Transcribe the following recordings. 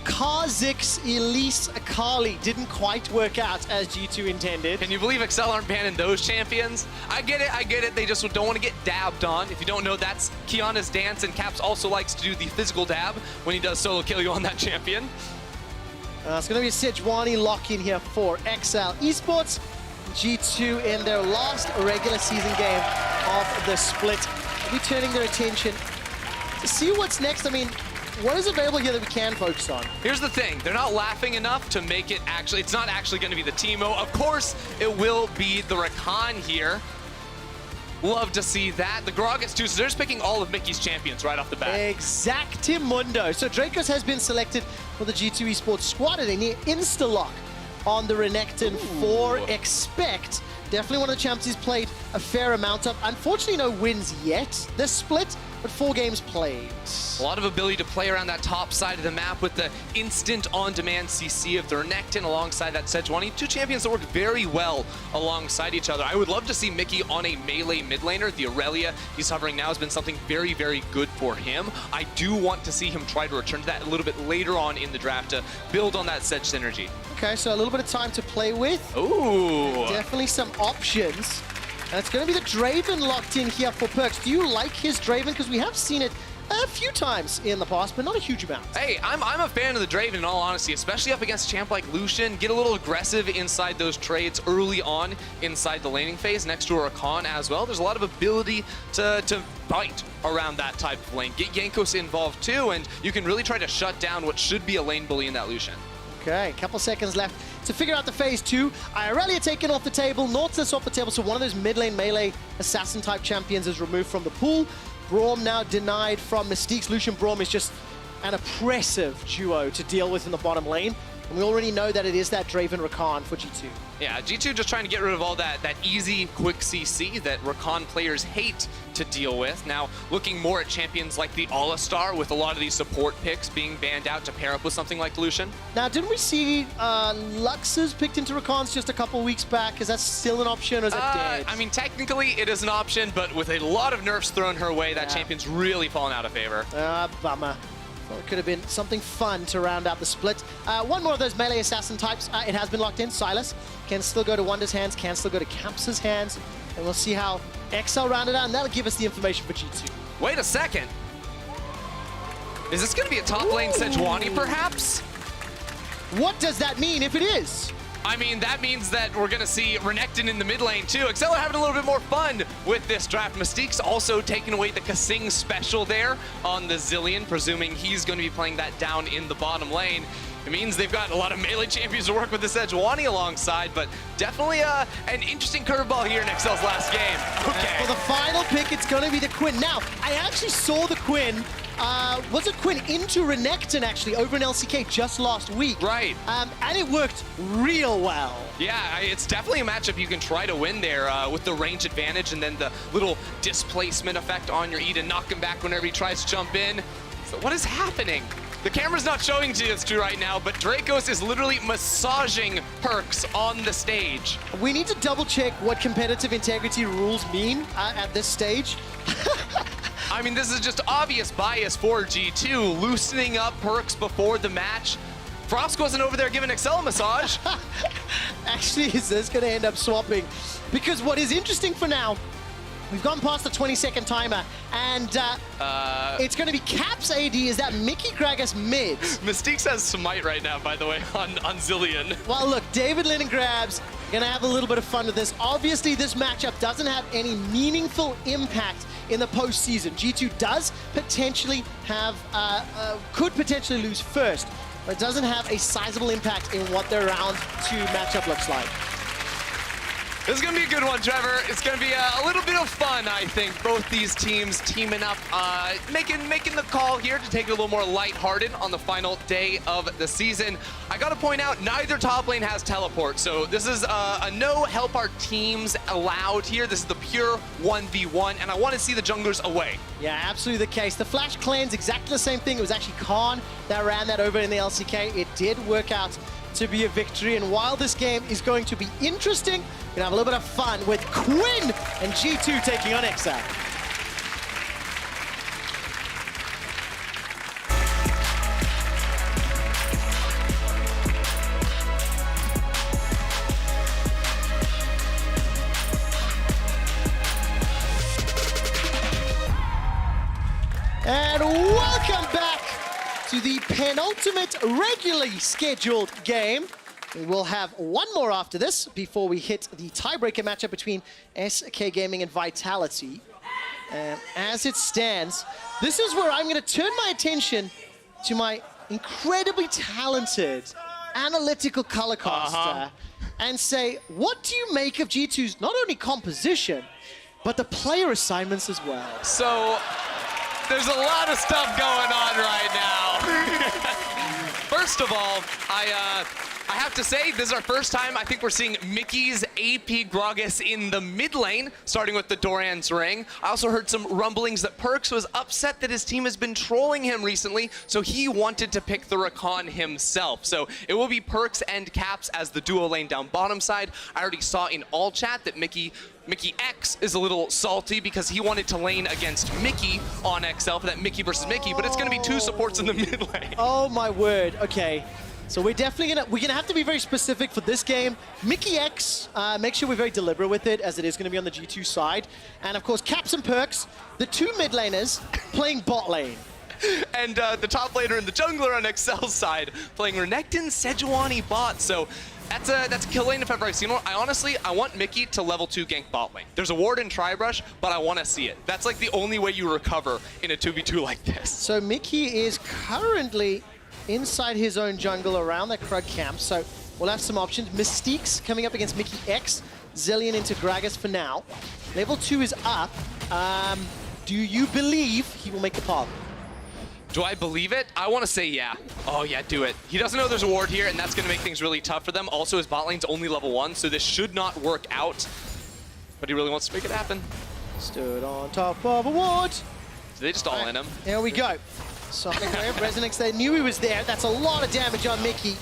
Kha'Zix Elise Akali didn't quite work out as G2 intended. Can you believe XL aren't banning those champions? I get it. They just don't want to get dabbed on. If you don't know, that's Kiana's dance, and Caps also likes to do the physical dab when he does solo kill you on that champion. It's going to be a Sejuani lock-in here for XL eSports. G2 in their last regular season game of the split. They'll be turning their attention to see what's next. I mean, what is available here that we can focus on? Here's the thing, they're not laughing enough to make it actually, it's not actually going to be the Teemo. Of course, it will be the Rakan here. Love to see that. The Gragas too, so they're just picking all of Mickey's champions right off the bat. Exactimundo. So Jankos has been selected for the G2 eSports squad, and a near insta-lock on the Renekton for Expect. Definitely one of the champs he's played a fair amount of. Unfortunately, no wins yet this split, but 4 games played. A lot of ability to play around that top side of the map with the instant on-demand CC of the Renekton alongside that Sejuani. 2 champions that work very well alongside each other. I would love to see Mickey on a melee mid laner. The Aurelia he's hovering now has been something very, very good for him. I do want to see him try to return to that a little bit later on in the draft to build on that Sej synergy. Okay, so a little bit of time to play with. Ooh. Definitely some options. And it's going to be the Draven locked in here for PerkZ. Do you like his Draven? Because we have seen it a few times in the past, but not a huge amount. Hey, I'm a fan of the Draven in all honesty, especially up against a champ like Lucian. Get a little aggressive inside those trades early on inside the laning phase next to Rakan as well. There's a lot of ability to bite around that type of lane. Get Jankos involved too, and you can really try to shut down what should be a lane bully in that Lucian. Okay, a couple seconds left to figure out the phase 2. Aurelia taken off the table, Nautilus off the table, so one of those mid lane melee assassin type champions is removed from the pool. Braum now denied from Mystiques. Lucian Braum is just an oppressive duo to deal with in the bottom lane. And we already know that it is that Draven Rakan for G2. Yeah, G2 just trying to get rid of all that easy, quick CC that Rakan players hate to deal with. Now, looking more at champions like the All-Star with a lot of these support picks being banned out to pair up with something like Lucian. Now, didn't we see Lux's picked into Rakan's just a couple weeks back? Is that still an option or is that dead? I mean, technically it is an option, but with a lot of nerfs thrown her way, that champion's really fallen out of favor. Bummer. Well, it could have been something fun to round out the split. One more of those melee assassin types. It has been locked in. Sylas can still go to Wunder's hands, can still go to Caps' hands. And we'll see how XL rounded out, and that'll give us the information for G2. Wait a second. Is this going to be a top lane Sejuani, perhaps? What does that mean if it is? I mean, that means that we're going to see Renekton in the mid lane, too. XL are having a little bit more fun with this draft. Mystiques also taking away the Kasing special there on the Zilean, presuming he's going to be playing that down in the bottom lane. It means they've got a lot of melee champions to work with this Sejuani alongside, but definitely an interesting curveball here in XL's last game. Okay. For the final pick, it's going to be the Quinn. Now, I actually saw the Quinn. Was it Quinn into Renekton, actually, over in LCK just last week? Right. And it worked real well. Yeah, it's definitely a matchup you can try to win there with the range advantage and then the little displacement effect on your E to knock him back whenever he tries to jump in. So what is happening? The camera's not showing to us right now, but Jankos is literally massaging PerkZ on the stage. We need to double check what competitive integrity rules mean at this stage. I mean, this is just obvious bias for G2, loosening up PerkZ before the match. Frost wasn't over there giving XL a massage. Actually, is this going to end up swapping? Because what is interesting for now, we've gone past the 20-second timer, and it's going to be Caps AD. Is that Mickey Gragas mid? Mystiques has Smite right now, by the way, on Zilean. Well, look, David Lynn and Grabs going to have a little bit of fun with this. Obviously, this matchup doesn't have any meaningful impact in the postseason. G2 does potentially have, could potentially lose first, but it doesn't have a sizable impact in what their round 2 matchup looks like. This is going to be a good one, Trevor. It's going to be a little bit of fun, I think. Both these teams teaming up, making the call here to take it a little more lighthearted on the final day of the season. I got to point out, neither top lane has teleport, so this is a no help our teams allowed here. This is the pure 1v1, and I want to see the junglers away. Yeah, absolutely the case. The Flash Clan's exactly the same thing. It was actually Khan that ran that over in the LCK. It did work out to be a victory, and while this game is going to be interesting, we're gonna have a little bit of fun with Quinn and G2 taking on XL. Welcome back to the penultimate regularly scheduled game. We will have one more after this before we hit the tiebreaker matchup between SK Gaming and Vitality. And as it stands, this is where I'm going to turn my attention to my incredibly talented analytical color caster and say, what do you make of G2's not only composition, but the player assignments as well? So, there's a lot of stuff going on right now. First of all, I have to say, this is our first time I think we're seeing Mickey's AP Gragas in the mid lane, starting with the Doran's Ring. I also heard some rumblings that PerkZ was upset that his team has been trolling him recently, so he wanted to pick the Rakan himself. So it will be PerkZ and Caps as the duo lane down bottom side. I already saw in all chat that Mykix is a little salty because he wanted to lane against Mickey on XL for that Mickey versus Mickey, but it's going to be two supports in the mid lane. Oh my word, okay. So we're definitely gonna have to be very specific for this game. Mykix, make sure we're very deliberate with it, as it is gonna be on the G2 side. And of course, Caps and PerkZ, the two mid laners playing bot lane. And the top laner and the jungler on XL's side playing Renekton, Sejuani bot. So that's a kill lane if ever I've seen one. I want Mickey to level 2 gank bot lane. There's a ward in Tribrush, but I want to see it. That's like the only way you recover in a 2v2 like this. So Mickey is currently inside his own jungle around that Krug camp, so we'll have some options. Mystiques coming up against Mykix, Zilean into Gragas for now. Level 2 is up. Do you believe he will make the path? Do I believe it? I want to say yeah. Oh yeah, do it. He doesn't know there's a ward here, and that's going to make things really tough for them. Also, his bot lane's only level 1, so this should not work out. But he really wants to make it happen. Stood on top of a ward. So they just all in him. There we go. Sonic Wave, Resonance, they knew he was there. That's a lot of damage on Mickey.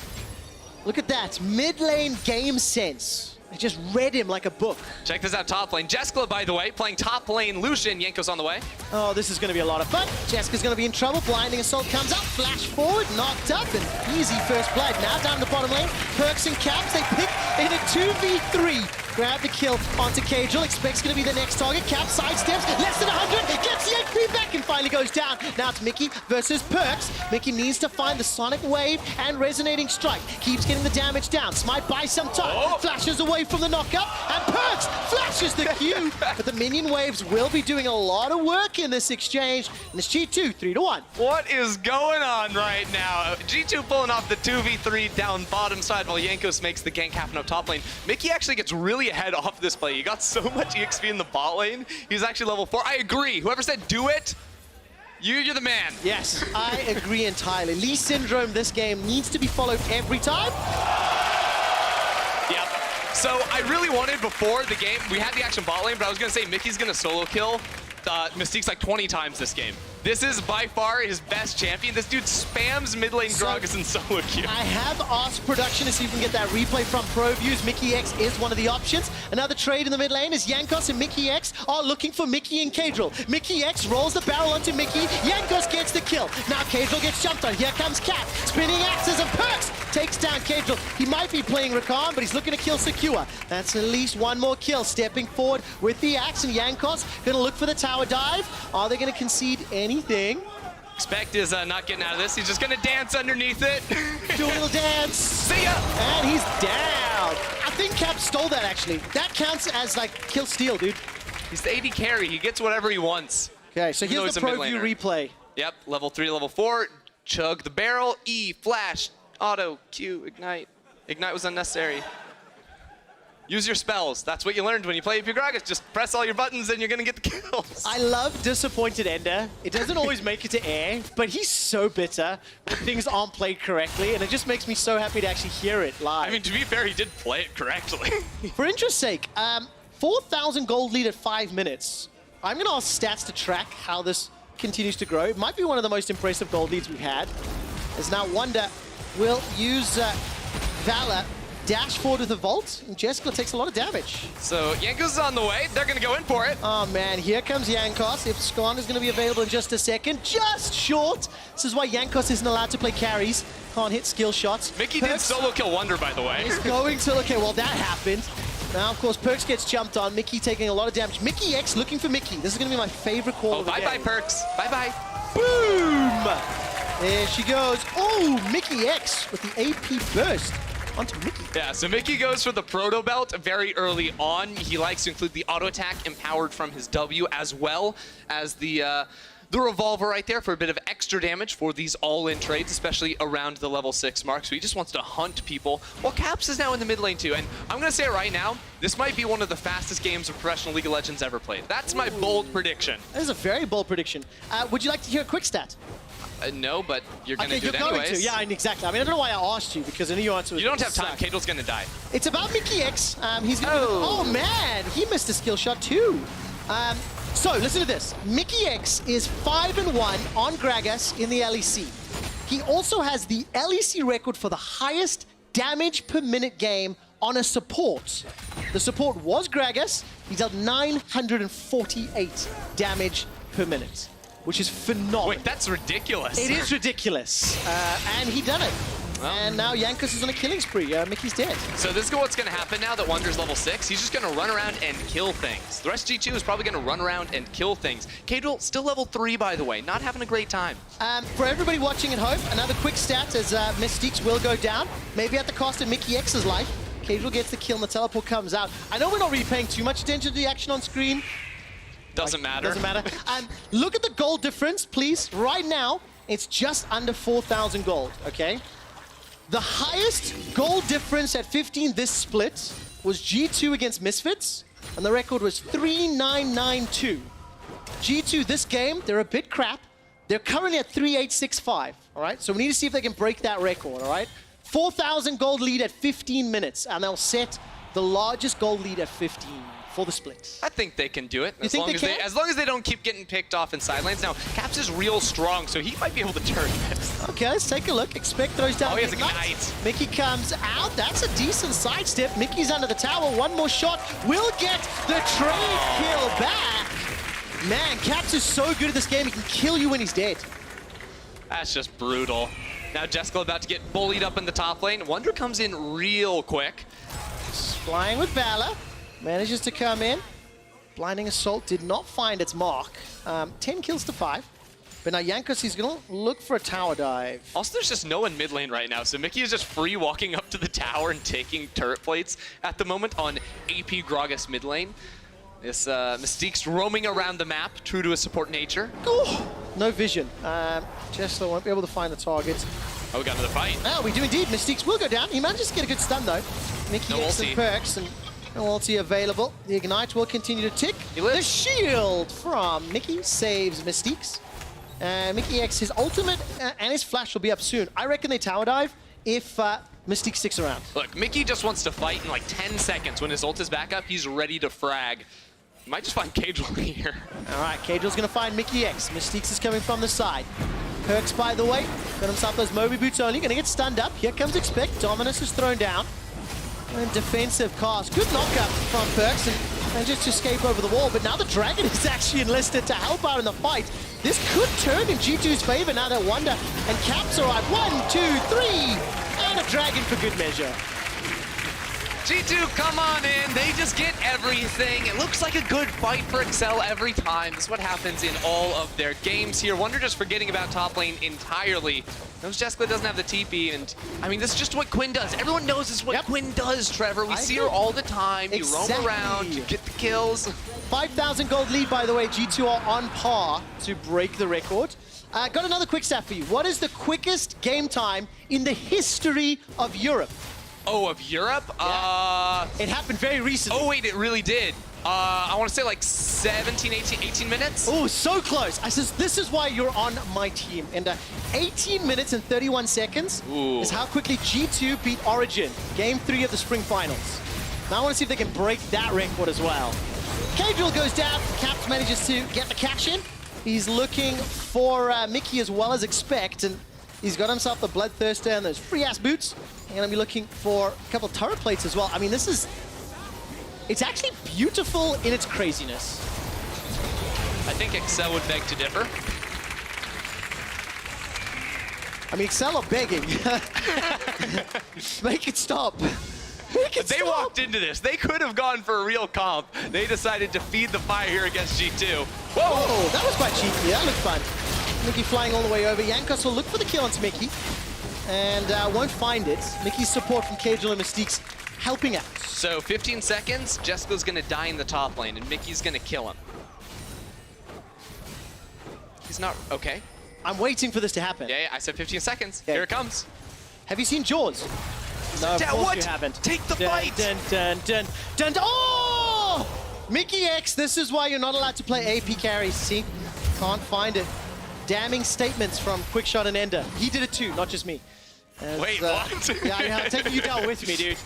Look at that, mid lane game sense. They just read him like a book. Check this out, top lane. Jeskla, by the way, playing top lane Lucian. Jankos on the way. Oh, this is going to be a lot of fun. Jeska's going to be in trouble. Blinding Assault comes up, flash forward, knocked up, and easy first blood. Now down the bottom lane, PerkZ and Caps, they pick in a 2v3. Grab the kill onto Caedrel, expects going to be the next target. Cap sidesteps, less than 100, gets the HP back and finally goes down. Now it's Mickey versus PerkZ. Mickey needs to find the Sonic Wave and Resonating Strike. Keeps getting the damage down. Smite buys some time, flashes away from the knockup, and PerkZ flashes the Q. But the minion waves will be doing a lot of work in this exchange. And it's G2, 3-1. What is going on right now? G2 pulling off the 2v3 down bottom side while Jankos makes the gank happen up top lane. Mickey actually gets really ahead off this play. He got so much EXP in the bot lane. He's actually level 4. I agree. Whoever said do it, you're the man. Yes, I agree entirely. Lee Syndrome this game needs to be followed every time. Yep. So I really wanted before the game, we had the action bot lane, but I was going to say Mickey's going to solo kill Mystiques like 20 times this game. This is by far his best champion. This dude spams mid lane Gragas and solo queue. I have asked production to see if we can get that replay from Pro Views. Mykix is one of the options. Another trade in the mid lane is Jankos and Mykix are looking for Mickey and Caedrel. Mykix rolls the barrel onto Mickey. Jankos gets the kill. Now Caedrel gets jumped on. Here comes Cap. Spinning axes and PerkZ takes down Caedrel. He might be playing Rakan, but he's looking to kill Secure. That's at least one more kill. Stepping forward with the axe, and Jankos gonna look for the tower dive. Are they gonna concede anything? Expect is not getting out of this. He's just gonna dance underneath it. Do a little dance. See ya! And he's down. I think Cap stole that, actually. That counts as, like, kill steal, dude. He's the AD carry. He gets whatever he wants. Okay, so here's the Pro View replay. Yep, level 3, level 4. Chug the barrel. E, flash, auto, Q, ignite. Ignite was unnecessary. Use your spells. That's what you learned when you play AP Gragas. Just press all your buttons and you're going to get the kills. I love Disappointed Ender. It doesn't always make it to air, but he's so bitter when things aren't played correctly, and it just makes me so happy to actually hear it live. I mean, to be fair, he did play it correctly. For interest's sake, 4,000 gold lead at 5 minutes. I'm going to ask stats to track how this continues to grow. It might be one of the most impressive gold leads we've had. As now Wunder will use Valor, dash forward with the Vault, and Jeskla takes a lot of damage. So Jankos is on the way. They're going to go in for it. Oh man, here comes Jankos. If Skon is going to be available in just a second, just short. This is why Jankos isn't allowed to play carries. Can't hit skill shots. Mickey did solo kill Wunder, by the way. He's going to, okay, well that happened. Now, of course, PerkZ gets jumped on. Mickey taking a lot of damage. Mykix looking for Mickey. This is going to be my favorite call of the game. Bye-bye, PerkZ. Bye-bye. Boom! There she goes. Oh, Mykix with the AP burst onto Mickey. Yeah, so Mickey goes for the proto belt very early on. He likes to include the auto attack empowered from his W, as well as the revolver right there for a bit of extra damage for these all-in trades, especially around the level 6 mark. So he just wants to hunt people, while Caps is now in the mid lane too. And I'm going to say it right now, this might be one of the fastest games of professional League of Legends ever played. That's my bold prediction. That is a very bold prediction. Would you like to hear a quick stat? No, but you're going to do it you're anyways. Going to. Yeah, exactly. I mean, I don't know why I asked you, because I knew your answer was... You don't have time. Caedrel's going to die. It's about Mykix. He's going to... Oh, man. He missed a skill shot, too. So, listen to this. Mykix is 5-1 on Gragas in the LEC. He also has the LEC record for the highest damage per minute game on a support. The support was Gragas. He dealt 948 damage per minute, which is phenomenal. Wait, that's ridiculous. It is ridiculous. And he done it. And now Jankos is on a killing spree. Mickey's dead. So this is what's going to happen now that Wunder's level 6. He's just going to run around and kill things. The rest of G2 is probably going to run around and kill things. Caedrel, still level 3, by the way. Not having a great time. For everybody watching at home, another quick stat as Mystiques will go down. Maybe at the cost of Mykix's life. Caedrel gets the kill and the teleport comes out. I know we're not really paying too much attention to the action on screen. Doesn't matter. Doesn't matter. Look at the gold difference, please. Right now, it's just under 4,000 gold, okay? The highest gold difference at 15 this split was G2 against Misfits, and the record was 3,992. G2 this game, they're a bit crap. They're currently at 3,865, all right? So we need to see if they can break that record, all right? 4,000 gold lead at 15 minutes, and they'll set the largest gold lead at 15 for the split. I think they can do it. You think they can? As long as they don't keep getting picked off in side lanes. Now, Caps is real strong, so he might be able to turn this. Okay, let's take a look. Expect those down. Oh, he has a Ignite. Mickey comes out. That's a decent sidestep. Mickey's under the tower. One more shot. Will get the trade kill back. Man, Caps is so good at this game. He can kill you when he's dead. That's just brutal. Now, Jeskla about to get bullied up in the top lane. Wunder comes in real quick. Flying with Valor. Manages to come in. Blinding Assault did not find its mark. 10 kills to 5. But now Jankos, he's going to look for a tower dive. Also, there's just no one mid lane right now, so Mickey is just free walking up to the tower and taking turret plates at the moment on AP Gragas mid lane. This Mystiques roaming around the map, true to his support nature. Ooh, no vision. Jeskla won't be able to find the target. Oh, we got another fight. Oh, we do indeed. Mystiques will go down. He manages to get a good stun, though. Mickey gets some perks and no ulti available. The Ignite will continue to tick. The shield from Mickey saves Mystiques. Mykix, his ultimate and his flash will be up soon. I reckon they tower dive if Mystique sticks around. Look, Mickey just wants to fight in like 10 seconds. When his ult is back up, he's ready to frag. You might just find Caedrel here. All right, Caedrel's going to find Mykix. Mystiques is coming from the side. PerkZ, by the way, got himself those Moby boots only. Going to get stunned up. Here comes Expect. Dominus is thrown down. And defensive cast. Good knockup from PerkZ and just escape over the wall. But now the Dragon is actually enlisted to help out in the fight. This could turn in G2's favor now that Wunder and Caps arrive. 1, 2, 3, and a Dragon for good measure. G2, come on in. They just get everything. It looks like a good fight for XL every time. This is what happens in all of their games here. Wunder just forgetting about top lane entirely. Knows Jeskla doesn't have the TP, and I mean, this is just what Quinn does. Everyone knows this is what Quinn does, Trevor. We see her all the time. You roam around, you get the kills. 5,000 gold lead, by the way. G2 are on par to break the record. Got another quick stat for you. What is the quickest game time in the history of Europe? Oh, of Europe? Yeah. It happened very recently. Oh, wait, it really did. I want to say like 17, 18 minutes? Oh, so close. I says, this is why you're on my team. And 18 minutes and 31 seconds is how quickly G2 beat Origin. Game 3 of the Spring Finals. Now I want to see if they can break that record as well. Caedrel goes down. Caps manages to get the catch in. He's looking for Mickey as well as Expect. And he's got himself the Bloodthirster and those free-ass boots. And going to be looking for a couple of turret plates as well. I mean, this is... It's actually beautiful in its craziness. I think XL would beg to differ. I mean, XL are begging. Make it stop. Make it they stop. walked into this. They could have gone for a real comp. They decided to feed the fire here against G2. Whoa, that was quite cheeky. That looked fun. Mickey flying all the way over. Jankos will look for the kill onto Mickey and won't find it. Mickey's support from Caedrel and Mystiques helping out. So 15 seconds, Jeskla's gonna die in the top lane and Mickey's gonna kill him. He's not, okay. I'm waiting for this to happen. Yeah, I said 15 seconds. Yeah. Here it comes. Have you seen Jaws? No, of course what? you haven't. Take the fight! Dun, dun, dun, dun, dun. Oh! Mickey X, this is why you're not allowed to play AP carries. See? Can't find it. Damning statements from QuickShot and Ender. He did it too, not just me. Wait, what? Yeah, I take you down with me, dude.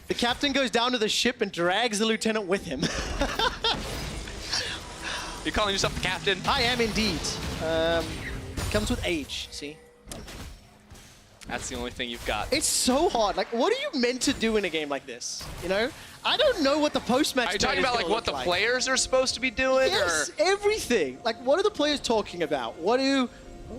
The captain goes down to the ship and drags the lieutenant with him. You're calling yourself the captain? I am indeed. Comes with age, see? That's the only thing you've got. It's so hard. Like, what are you meant to do in a game like this? You know? I don't know what the post-match Are you talking about like what the players are supposed to be doing? Yes, or? everything. Like, what are the players talking about? What do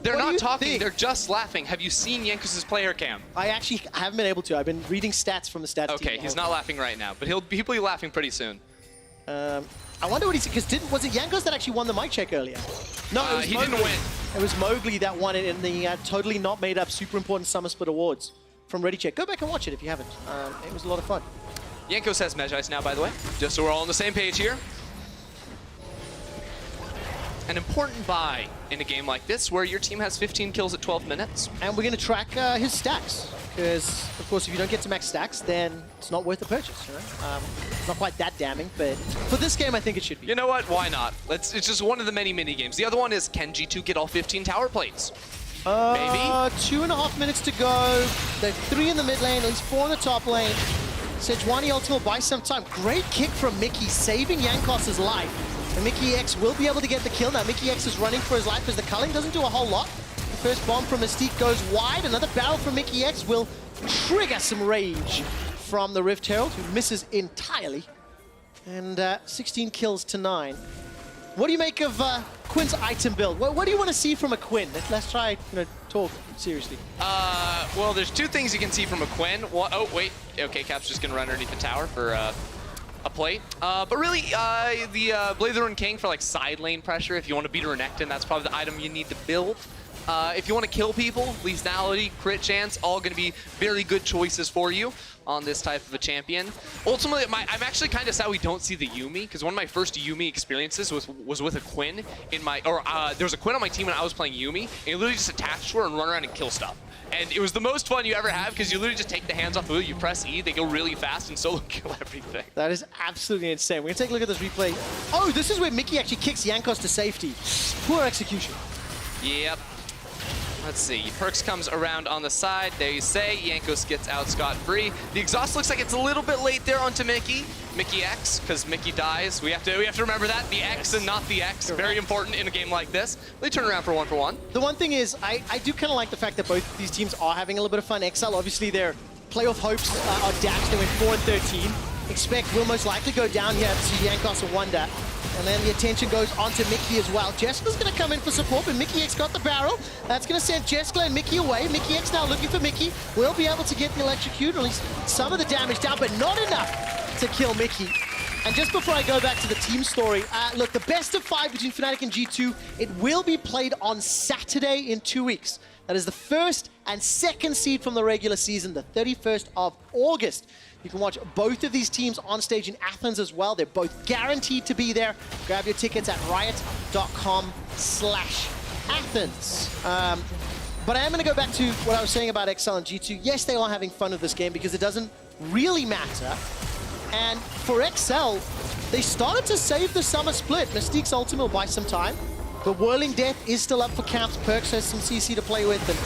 They're not talking, think? they're just laughing. Have you seen Jankos' player cam? I actually haven't been able to. I've been reading stats from the stats team. Okay, he's not laughing right now, but he'll be laughing pretty soon. I wonder what he said, because was it Jankos that actually won the mic check earlier? No, it was he Mowgli. didn't win. It was Mowgli that won it in the totally not made up super important Summer Split Awards from Ready Check. Go back and watch it if you haven't. It was a lot of fun. Jankos has Mejais now, by the way, just so we're all on the same page here. An important buy in a game like this where your team has 15 kills at 12 minutes. And we're going to track his stacks, because, of course, if you don't get to max stacks, then it's not worth the purchase. You know? It's not quite that damning, but for this game, I think it should be. You know what? Why not? It's just one of the many mini-games. The other one is, can G2 get all 15 tower plates? Maybe? 2.5 minutes to go. There's 3 in the mid lane, at least 4 in the top lane. Sejuani ultimate will buy some time. Great kick from Mickey, saving Jankos' life. And Mickey X will be able to get the kill now. Mickey X is running for his life as the culling doesn't do a whole lot. The first bomb from Mystique goes wide. Another barrel from Mickey X will trigger some rage from the Rift Herald, who misses entirely. And 16 kills to 9. What do you make of Quinn's item build? What do you want to see from a Quinn? Let's try, talk seriously. Well, there's 2 things you can see from a Quinn. Oh, wait. Okay, Cap's just going to run underneath the tower for a plate. But really, the Blade of the Ruined King for like side lane pressure. If you want to beat Renekton, that's probably the item you need to build. If you want to kill people, lethality, crit chance, all going to be very good choices for you on this type of a champion. Ultimately, I'm actually kind of sad we don't see the Yuumi, because one of my first Yuumi experiences was with a Quinn in my, there was a Quinn on my team when I was playing Yuumi, and you literally just attach to her and run around and kill stuff. And it was the most fun you ever have, because you literally just take the hands off the wheel, you press E, they go really fast and solo kill everything. That is absolutely insane. We're going to take a look at this replay. Oh, this is where Mickey actually kicks Jankos to safety. Poor execution. Yep. Let's see, PerkZ comes around on the side. There you say, Jankos gets out scot-free. The exhaust looks like it's a little bit late there onto Mickey X, because Mickey dies. We have to remember that, the X and not the X. Very important in a game like this. They turn around for 1-for-1. The one thing is, I do kind of like the fact that both these teams are having a little bit of fun. XL, obviously their playoff hopes are dashed. They went 4-13. Expect will most likely go down here to Jankos and Wunder. And then the attention goes on to Mickey as well. Jeskla's going to come in for support, but Mickey X got the barrel. That's going to send Jeskla and Mickey away. Mickey X now looking for Mickey. Will be able to get the electrocute, or at least some of the damage down, but not enough to kill Mickey. And just before I go back to the team story, look, the best of 5 between Fnatic and G2, it will be played on Saturday in 2 weeks. That is the 1st and 2nd seed from the regular season, the 31st of August. You can watch both of these teams on stage in Athens as well. They're both guaranteed to be there. Grab your tickets at riot.com/Athens. But I am going to go back to what I was saying about XL and G2. Yes, they are having fun with this game because it doesn't really matter. And for XL, they started to save the summer split. Mystiques ultimate will buy some time. But Whirling Death is still up for camps. PerkZ has some CC to play with, and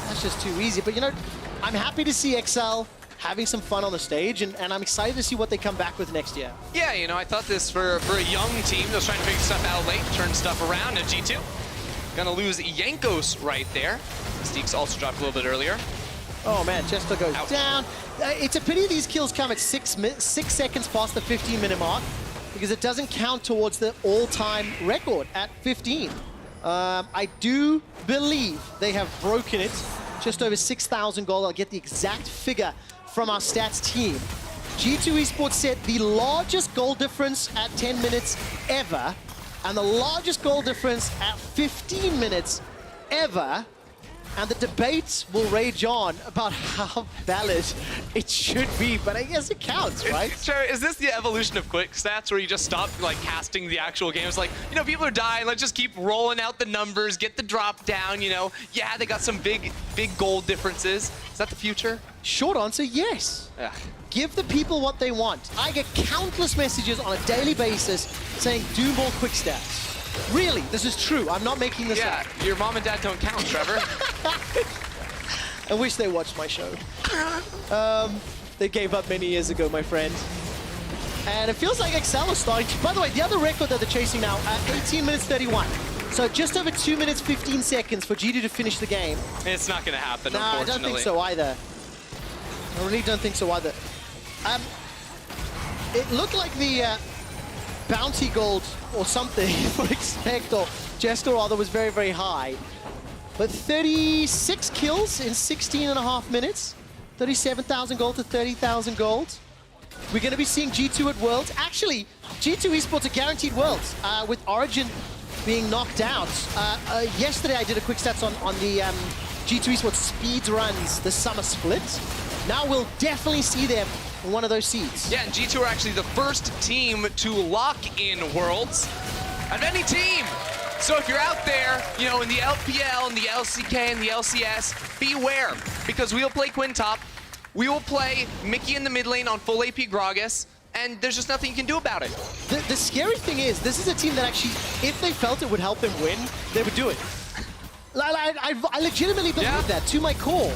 that's just too easy. But, I'm happy to see XL having some fun on the stage, and I'm excited to see what they come back with next year. Yeah, I thought this for a young team that was trying to figure stuff out late, turn stuff around at G2. Gonna lose Jankos right there. Mystiques also dropped a little bit earlier. Oh man, Jeskla goes Ouch. down. It's a pity these kills come at 6 seconds past the 15-minute mark, because it doesn't count towards the all-time record at 15. I do believe they have broken it. Just over 6,000 gold. I'll get the exact figure from our stats team. G2 eSports set the largest goal difference at 10 minutes ever, and the largest goal difference at 15 minutes forever, and the debates will rage on about how valid it should be, but I guess it counts, right? Is this the evolution of quick stats where you just stop like casting the actual games? Like, you know, people are dying, let's just keep rolling out the numbers, get the drop down, you know. Yeah, they got some big goal differences. Is that the future? Short answer, yes. Yeah. Give the people what they want. I get countless messages on a daily basis saying, do more quick stats. Really, this is true. I'm not making this up. Yeah, your mom and dad don't count, Trevor. I wish they watched my show. They gave up many years ago, my friend. And it feels like XL is starting to... By the way, the other record that they're chasing now, 18 minutes 31. So just over 2 minutes 15 seconds for G2 to finish the game. It's not going to happen, nah, unfortunately. I don't think so either. I really don't think so either. It looked like the bounty gold or something for Expect or Jeskla rather was very, very high. But 36 kills in 16.5 minutes. 37,000 gold to 30,000 gold. We're going to be seeing G2 at Worlds. Actually, G2 eSports are guaranteed Worlds with Origin being knocked out. Yesterday I did a quick stats on the G2 eSports speed runs, the summer split. Now we'll definitely see them in one of those seeds. Yeah, and G2 are actually the first team to lock in Worlds of any team. So if you're out there, you know, in the LPL, and the LCK, and the LCS, beware, because we'll play Quinn top, we will play Mickey in the mid lane on full AP Gragas, and there's just nothing you can do about it. The scary thing is, this is a team that actually, if they felt it would help them win, they would do it. I legitimately believe that, to my core.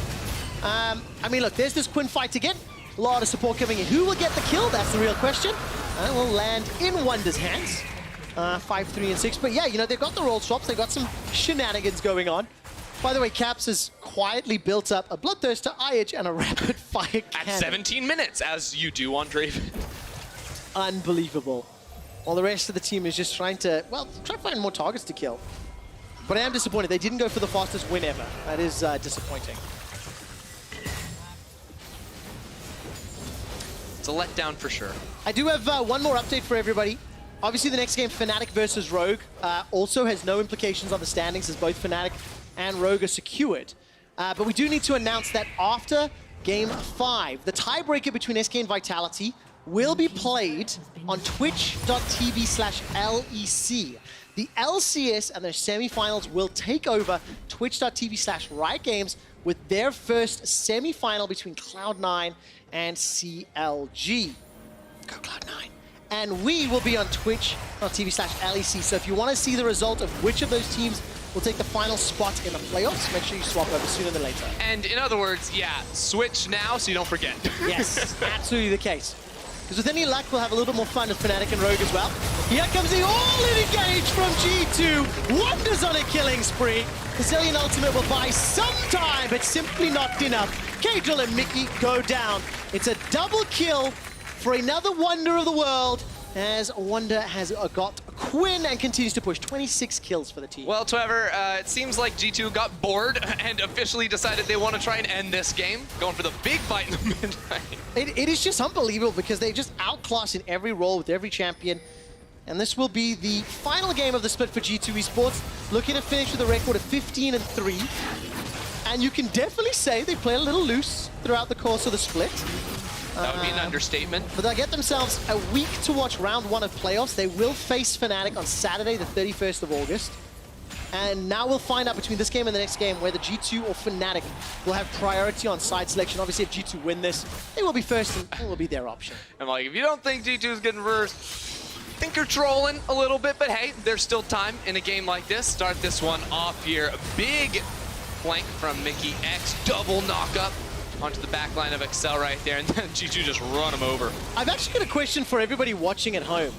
I mean, look, there's this Quinn fight again. A lot of support coming in. Who will get the kill? That's the real question. And will land in Wunder's hands. 5, 3, and 6. But yeah, you know, they've got the roll swaps. They've got some shenanigans going on. By the way, Caps has quietly built up a Bloodthirster, IH, and a rapid fire cannon. At 17 minutes, as you do on Draven. Unbelievable. While the rest of the team is just trying to, well, try to find more targets to kill. But I am disappointed. They didn't go for the fastest win ever. That is disappointing. It's a letdown for sure. I do have one more update for everybody. Obviously, the next game, Fnatic versus Rogue, also has no implications on the standings as both Fnatic and Rogue are secured. But we do need to announce that after Game 5, the tiebreaker between SK and Vitality will be played on twitch.tv/LEC. The LCS and their semifinals will take over twitch.tv/Riot Games with their first semifinal between Cloud9 and CLG. Go Cloud9. And we will be on twitch.tv/LEC. So if you want to see the result of which of those teams will take the final spot in the playoffs, make sure you swap over sooner than later. And in other words, yeah, switch now so you don't forget. Yes, absolutely the case. Because with any luck, we'll have a little bit more fun with Fnatic and Rogue as well. Here comes the all-in engage from G2. Wunder's on a killing spree. The Zilean ultimate will buy some time, but simply not enough. Caedrel and Mickey go down. It's a double kill for another Wunder of the world, as Wunder has got Quinn and continues to push 26 kills for the team. Well, Trevor, it seems like G2 got bored and officially decided they want to try and end this game, going for the big fight in the mid lane. It is just unbelievable because they just outclass in every role with every champion. And this will be the final game of the split for G2 eSports, looking to finish with a record of 15-3. And you can definitely say they play a little loose throughout the course of the split. That would be an understatement. But they'll get themselves a week to watch round 1 of playoffs. They will face Fnatic on Saturday, the 31st of August. And now we'll find out between this game and the next game whether G2 or Fnatic will have priority on side selection. Obviously, if G2 win this, they will be first and it will be their option. I'm like, if you don't think G2 is getting first, I think you're trolling a little bit, but hey, there's still time in a game like this. Start this one off here. A big flank from Mykix, double knockup onto the back line of XL right there, and then G2 just run him over. I've actually got a question for everybody watching at home.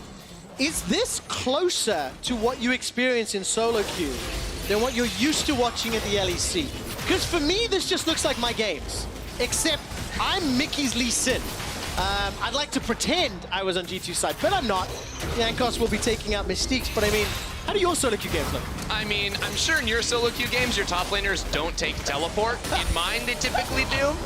Is this closer to what you experience in solo queue than what you're used to watching at the LEC? Because for me, this just looks like my games, except I'm Mickey's Lee Sin. I'd like to pretend I was on G2's side, but I'm not. Jankos will be taking out Mystiques, but I mean, how do your solo queue games look? I mean, I'm sure in your solo queue games, your top laners don't take teleport. In mine, they typically do.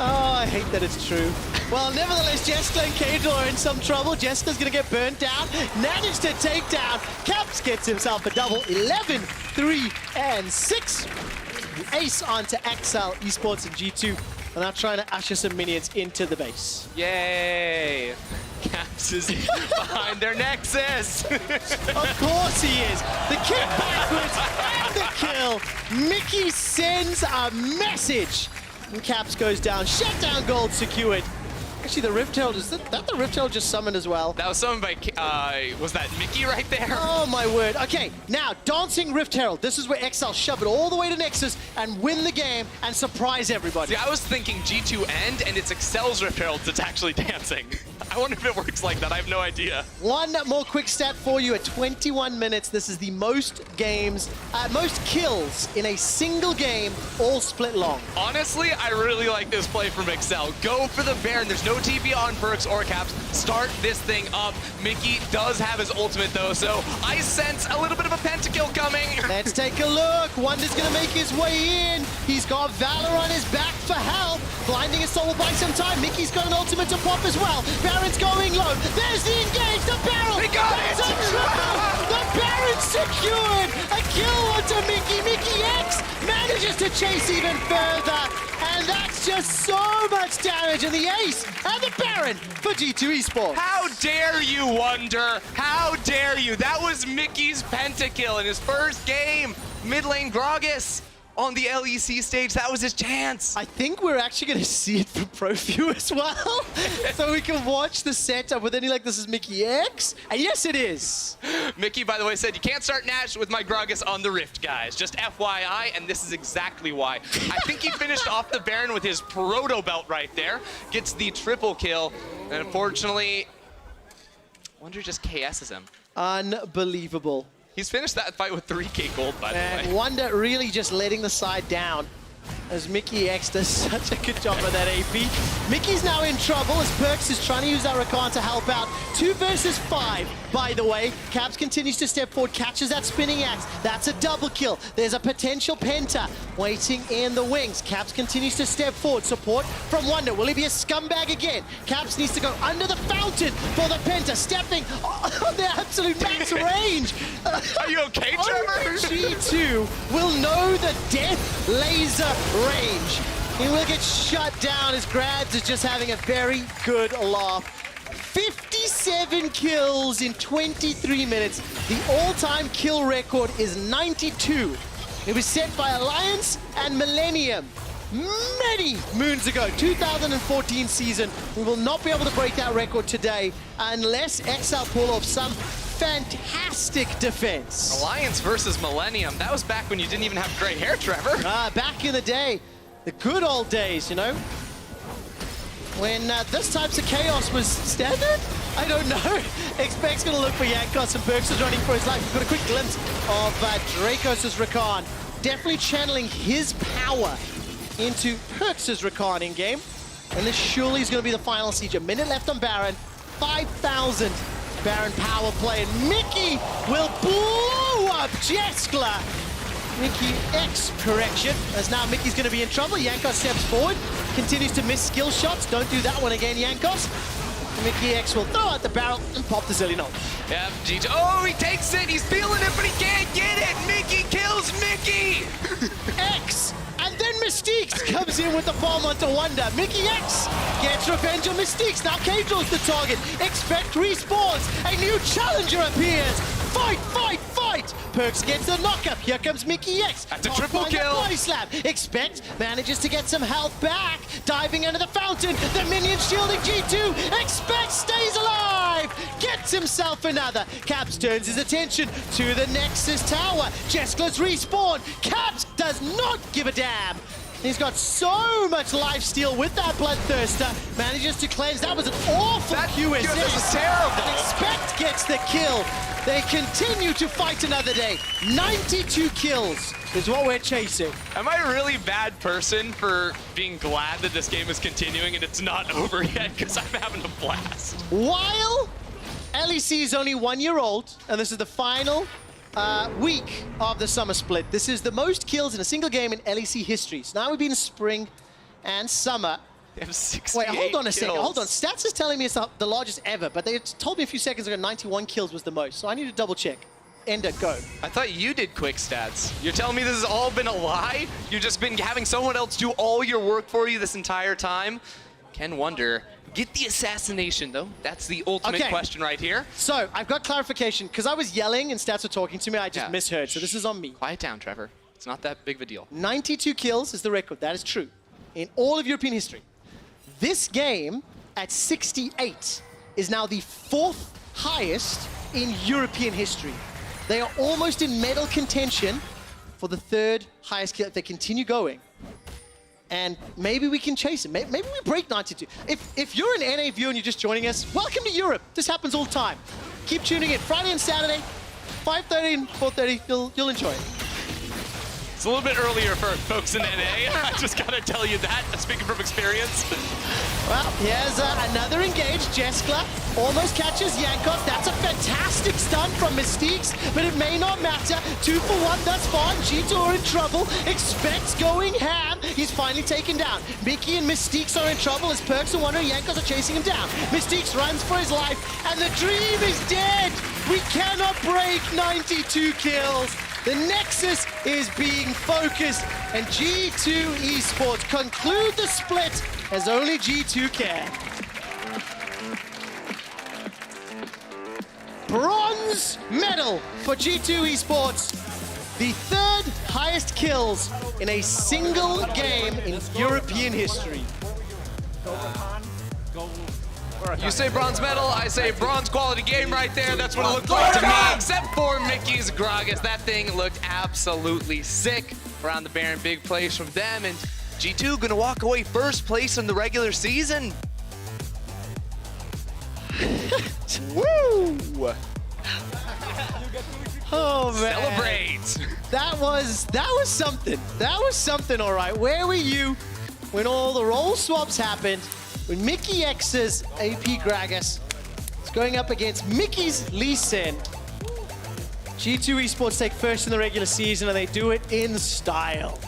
Oh, I hate that it's true. Well, nevertheless, Jeskla and Caedrel are in some trouble. Jeskla's going to get burnt down. Managed to take down. Caps gets himself a double. 11, 3, and 6. The ace onto XL eSports and G2. And now trying to usher some minions into the base. Yay! Caps is behind their Nexus. Of course he is. The kick backwards and the kill. Mykix sends a message. And Caps goes down. Shutdown gold secured. Actually, the Rift Herald, is that the Rift Herald just summoned as well? That was summoned by, was that Mickey right there? Oh my word. Okay, now, Dancing Rift Herald. This is where XL shove it all the way to Nexus and win the game and surprise everybody. See, I was thinking G2 end, and it's Excel's Rift Herald that's actually dancing. I wonder if it works like that. I have no idea. One more quick stat for you. At 21 minutes, this is the most kills in a single game, all split long. Honestly, I really like this play from Excel. Go for the Baron. There's no TP on PerkZ or Caps. Start this thing up. Mickey does have his ultimate, though, so I sense a little bit of a pentakill coming. Let's take a look. Wunder's going to make his way in. He's got Valor on his back for help. Blinding his soul will buy some time. Mickey's got an ultimate to pop as well. Baron's going low. There's the engage. The barrel. He got it. The Baron's secured. A kill onto Mickey. Mykix manages to chase even further. And that's just so much damage. And the ace and the Baron for G2 eSports. How dare you, Wunder? How dare you? That was Mickey's pentakill in his first game. Mid lane Gragas on the LEC stage. That was his chance. I think we're actually going to see it for Pro View as well. So we can watch the setup with any like this is Mykix. And yes, it is. Mickey, by the way, said you can't start Nash with my Gragas on the Rift, guys. Just FYI, and this is exactly why. I think he finished off the Baron with his proto belt right there. Gets the triple kill. And unfortunately, Wunder just KS's him. Unbelievable. He's finished that fight with 3k gold, by the way. And Wunder really just letting the side down as Mykix does such a good job of that AP. Mickey's now in trouble as PerkZ is trying to use that Rakan to help out. 2 versus 5, by the way. Caps continues to step forward, catches that spinning axe. That's a double kill. There's a potential penta waiting in the wings. Caps continues to step forward. Support from Wunder. Will he be a scumbag again? Caps needs to go under the fountain for the penta. Stepping on the absolute max range. Are you okay, Trevor? G2 will know the death laser range. He will get shut down as Grads is just having a very good laugh. 57 kills in 23 minutes. The all-time kill record is 92. It was set by Alliance and Millennium many moons ago, 2014 season. We will not be able to break that record today unless XL pull off some fantastic defense. Alliance versus Millennium. That was back when you didn't even have gray hair, Trevor. Back in the day, the good old days, you know? When this types of chaos was standard? I don't know. Expect's gonna look for Jankos and PerkZ is running for his life. We've got a quick glimpse of Dracos' Rakan. Definitely channeling his power into PerkZ' Rakan in game. And this surely is gonna be the final siege. A minute left on Baron. 5,000 Baron power play. And Mickey will blow up Jeskla. Mykix correction, as now Mickey's going to be in trouble. Jankos steps forward, continues to miss skill shots. Don't do that one again, Jankos. Mykix will throw out the barrel and pop the Zilean ult. Yeah, G2. Oh, he takes it. He's feeling it, but he can't get it. Mickey kills Mickey. X. And then Mystiques comes in with the farm onto Wunder. Mykix gets revenge on Mystiques. Now Caedrel's the target. Expect respawns. A new challenger appears. Fight, fight, fight! PerkZ gets the knockup. Here comes Mykix. That's a triple kill. Body slam. Expect manages to get some health back. Diving under the fountain. The minion shielding G2. Expect stays alive. Gets himself another. Caps turns his attention to the Nexus tower. Jeskla's respawn. Caps does not give a damn. He's got so much lifesteal with that Bloodthirster. Manages to cleanse. That was an awful QSS. That was terrible. And Expect gets the kill. They continue to fight another day. 92 kills is what we're chasing. Am I a really bad person for being glad that this game is continuing and it's not over yet? Because I'm having a blast. While LEC is only 1 year old, and this is the final week of the summer split. This is the most kills in a single game in LEC history. So now we've been spring and summer. They have 68 Wait, hold on a second. kills. Hold on. Stats is telling me it's the largest ever, but they told me a few seconds ago 91 kills was the most. So I need to double check. Ender, go. I thought you did quick stats. You're telling me this has all been a lie? You've just been having someone else do all your work for you this entire time? Can Wunder get the assassination, though? That's the ultimate question right here. So I've got clarification. Because I was yelling and Stats were talking to me, I just misheard. So this is on me. Quiet down, Trevor. It's not that big of a deal. 92 kills is the record. That is true. In all of European history. This game, at 68, is now the 4th highest in European history. They are almost in medal contention for the 3rd highest kill if they continue going. And maybe we can chase it. Maybe we break 92. If you're an NA viewer and you're just joining us, welcome to Europe. This happens all the time. Keep tuning in. Friday and Saturday, 5:30 and 4:30. You'll enjoy it. It's a little bit earlier for folks in NA. I just gotta tell you that, speaking from experience. Well, here's another engaged. Jeskla almost catches Jankos. That's a fantastic stun from Mystiques, but it may not matter. 2 for 1 thus far. G2 are in trouble. Expects going ham. He's finally taken down. Mickey and Mystiques are in trouble as PerkZ and Wunder and Jankos are chasing him down. Mystiques runs for his life, and the dream is dead. We cannot break 92 kills. The Nexus is being focused, and G2 eSports conclude the split as only G2 can. Bronze medal for G2 eSports. The 3rd highest kills in a single game in European history. You say bronze medal, I say bronze quality game right there. That's what it looked like to me, except for Mickey's Gragas. That thing looked absolutely sick. Around the Baron, big plays from them, and G2 gonna walk away 1st place in the regular season. Woo! Oh man! Celebrate! That was something. That was something, all right. Where were you when all the role swaps happened? When Mykix's AP Gragas is going up against Mickey's Lucian. G2 eSports take 1st in the regular season, and they do it in style.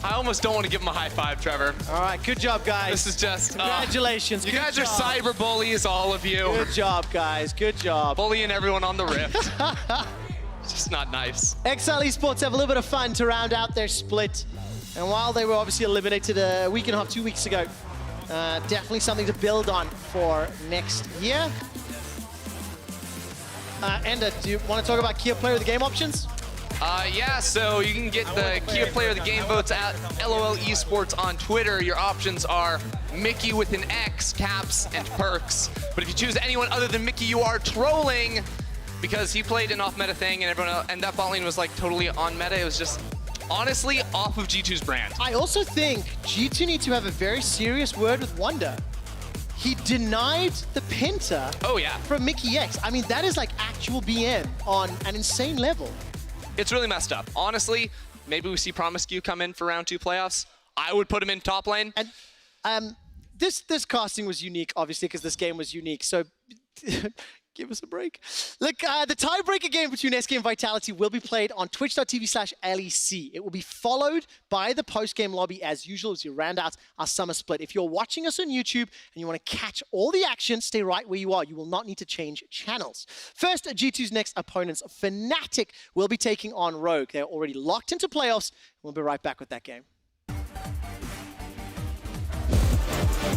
I almost don't want to give him a high five, Trevor. All right, good job, guys. This is just... Congratulations. You guys are cyber bullies, all of you. Good job, guys. Good job. Bullying everyone on the Rift. It's just not nice. XL eSports have a little bit of fun to round out their split. And while they were obviously eliminated a week and a half, 2 weeks ago, definitely something to build on for next year. Ender, do you want to talk about Kia Player of the Game options? Yeah, so you can get the Kia Player of the Game votes at LOL Esports on Twitter. Your options are Mickey with an X, Caps, and PerkZ. But if you choose anyone other than Mickey, you are trolling because he played an off-meta thing and everyone else, and that bot lane was like totally on meta. It was just honestly off of G2's brand. I also think G2 need to have a very serious word with Wunder. He denied the Penta from Mykix. I mean, that is like actual BM on an insane level. It's really messed up. Honestly, maybe we see Promiscu come in for round 2 playoffs. I would put him in top lane. And this casting was unique, obviously, because this game was unique. So give us a break. Look, the tiebreaker game between SK and Vitality will be played on twitch.tv/LEC. It will be followed by the post-game lobby as usual as you round out our summer split. If you're watching us on YouTube and you want to catch all the action, stay right where you are. You will not need to change channels. First, G2's next opponents, Fnatic, will be taking on Rogue. They're already locked into playoffs. We'll be right back with that game.